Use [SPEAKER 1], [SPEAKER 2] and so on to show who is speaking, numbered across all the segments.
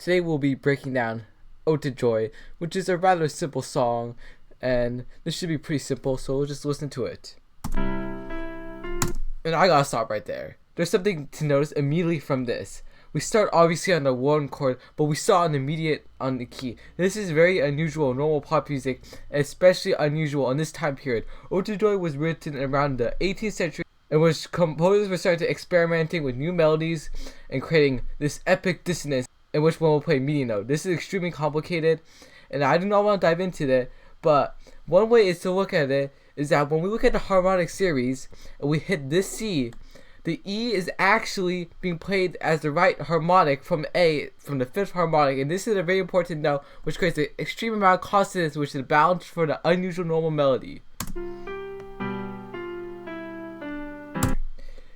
[SPEAKER 1] Today we'll be breaking down Ode to Joy, which is a rather simple song, and this should be pretty simple, so we'll just listen to it. And I gotta stop right there. There's something to notice immediately from this. We start obviously on the 1 chord, but we saw an immediate on the key. This is very unusual in normal pop music, and especially unusual in this time period. Ode to Joy was written around the 18th century, in which composers were starting to experimenting with new melodies and creating this epic dissonance in which one will play medium note. This is extremely complicated, and I do not want to dive into that, but one way is to look at it is that when we look at the harmonic series and we hit this C, the E is actually being played as the right harmonic from A, from the 5th harmonic, and this is a very important note which creates an extreme amount of consonance which is balanced for the unusual normal melody.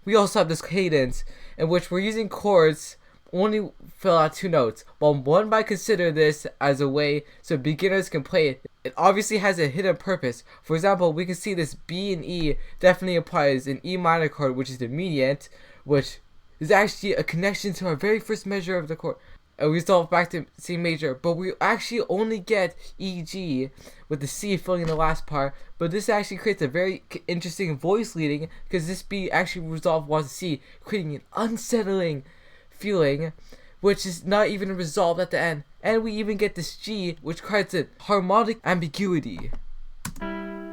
[SPEAKER 1] We also have this cadence in which we're using chords only fill out 2 notes. While one might consider this as a way so beginners can play it, it obviously has a hidden purpose. For example, we can see this B and E definitely applies an E minor chord, which is the mediant, which is actually a connection to our very first measure of the chord. And we resolve back to C major, but we actually only get E, G with the C filling in the last part. But this actually creates a very interesting voice leading, because this B actually resolved was C, creating an unsettling feeling which is not even resolved at the end. And we even get this G which creates a harmonic ambiguity. And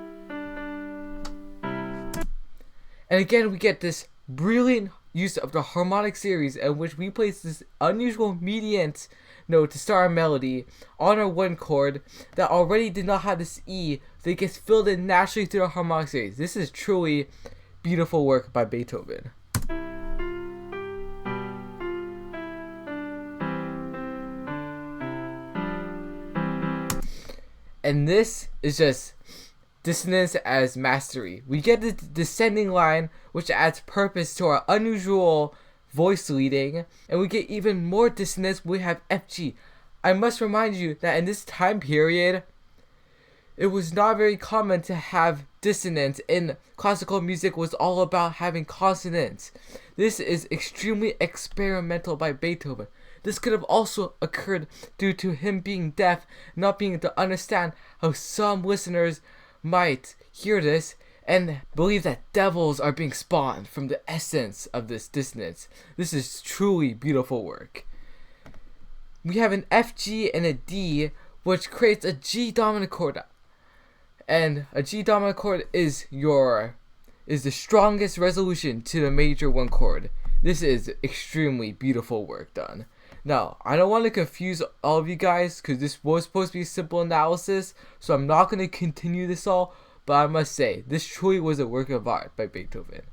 [SPEAKER 1] again we get this brilliant use of the harmonic series in which we place this unusual mediant note to start our melody on our 1 chord that already did not have this E, that gets filled in naturally through the harmonic series. This is truly beautiful work by Beethoven. And this is just dissonance as mastery. We get the descending line, which adds purpose to our unusual voice leading, and we get even more dissonance when we have FG. I must remind you that in this time period, it was not very common to have dissonance, and classical music was all about having consonants. This is extremely experimental by Beethoven. This could have also occurred due to him being deaf, not being able to understand how some listeners might hear this and believe that devils are being spawned from the essence of this dissonance. This is truly beautiful work. We have an F, G, and a D, which creates a G dominant chord. And a G dominant chord is the strongest resolution to the major 1 chord. This is extremely beautiful work done. Now, I don't want to confuse all of you guys because this was supposed to be a simple analysis, so I'm not going to continue this all, but I must say, this truly was a work of art by Beethoven.